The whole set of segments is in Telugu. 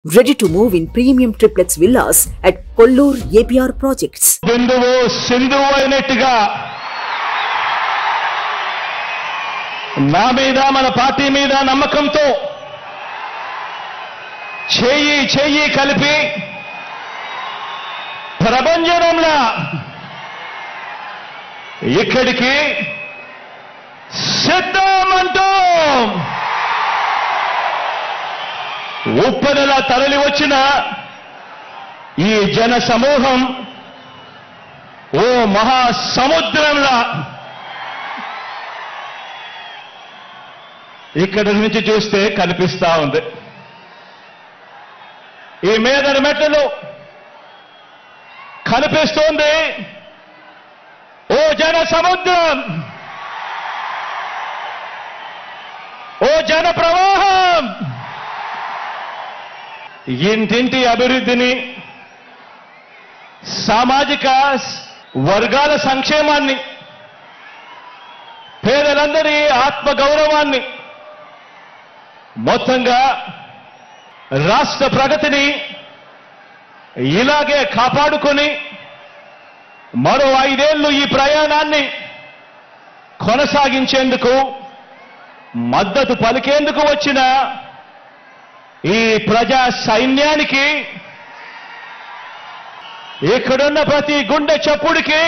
Ready to move in premium triplex villas at Kollur APR projects. బిందువు సింధువు అయినట్టుగా నా మీద మన పార్టీ మీద నమ్మకంతో చేయి కలిపి ప్రభంజనంలా ఇక్కడికి సిద్ధమంటూ ఉప్పెనలా తరలి వచ్చిన ఈ జన సమూహం ఓ మహాసముద్రంలా ఇక్కడి నుంచి చూస్తే కనిపిస్తా ఉంది. ఈ మేదరి మెట్టలు కనిపిస్తోంది ఓ జన సముద్రం, ఓ జన ప్రవాహం. ఇంటింటి అభివృద్ధిని, సామాజిక వర్గాల సంక్షేమాన్ని, పేదలందరి ఆత్మగౌరవాన్ని, మొత్తంగా రాష్ట్ర ప్రగతిని ఇలాగే కాపాడుకొని మరో 5 ఏళ్లు ఈ ప్రయాణాన్ని కొనసాగించేందుకు మద్దతు పలికేందుకు వచ్చిన ఈ ప్రజా సైన్యానికి, ఇక్కడున్న ప్రతి గుండె చప్పుడికి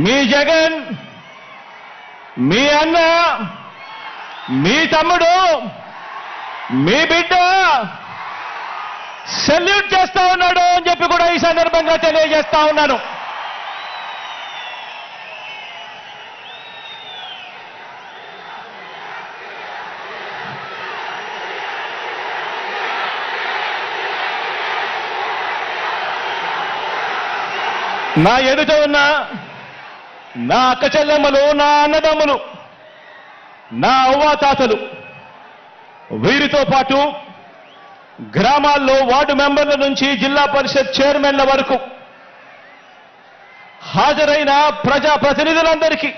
మీ జగన్, మీ అన్న, మీ తమ్ముడు, మీ బిడ్డ సెల్యూట్ చేస్తా ఉన్నాడు అని చెప్పి కూడా ఈ సందర్భంగా తెలియజేస్తా ఉన్నాను. నా ఎదుట ఉన్న నా అక్క చెల్లెమ్మలు, నా అన్నదమ్ములు, నా అవ్వాతాతలు, వీరితో పాటు గ్రామాల్లో వార్డు మెంబర్ల నుంచి జిల్లా పరిషత్ చైర్మన్ల వరకు హాజరైన ప్రజా ప్రతినిధులందరికీ,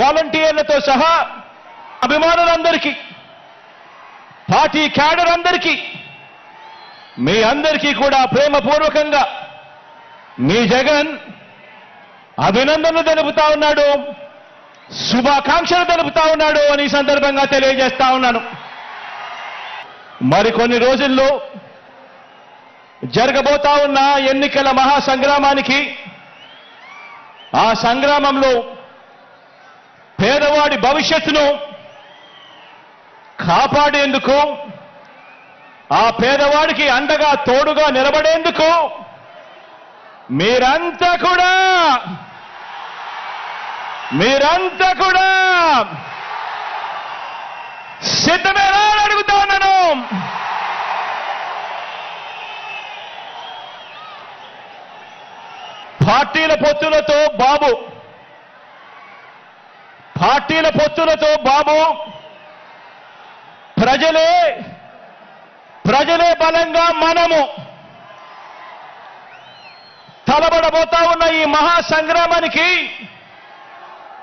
వాలంటీర్లతో సహా అభిమానులందరికీ, పార్టీ క్యాడర్ అందరికీ, మీ అందరికీ కూడా ప్రేమపూర్వకంగా మీ జగన్ అభినందనలు తెలుపుతా ఉన్నాడు, శుభాకాంక్షలు తెలుపుతా ఉన్నాడు అని ఈ సందర్భంగా తెలియజేస్తా ఉన్నాను. మరికొన్ని రోజుల్లో జరగబోతా ఉన్న ఎన్నికల మహాసంగ్రామానికి, ఆ సంగ్రామంలో పేదవాడి భవిష్యత్తును కాపాడేందుకు, ఆ పేదవాడికి అండగా తోడుగా నిలబడేందుకు మీరంతా కూడా సిద్ధమేనా అని అడుగుతా ఉన్నాను. పార్టీల పొత్తులతో బాబు ప్రజలే బలంగా మనము తలబడబోతా ఉన్న ఈ మహాసంగ్రామానికి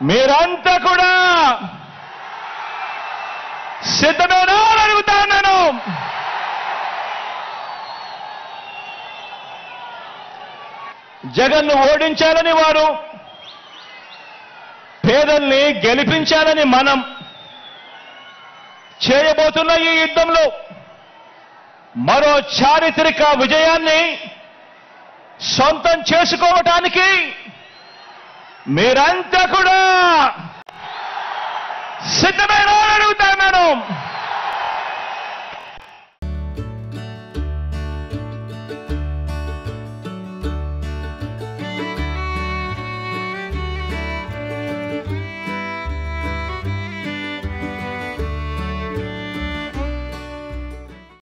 మీరంతా కూడా సిద్ధమేనా అని అడుగుతా ఉన్నాను. జగన్ను ఓడించాలని వారు, పేదల్ని గెలిపించాలని మనం చేయబోతున్న ఈ యుద్ధంలో మరో చారిత్రక విజయాన్ని సొంతం చేసుకోవటానికి మీరంతా కూడా సిద్ధమేనా అని అడుగుతున్నాను.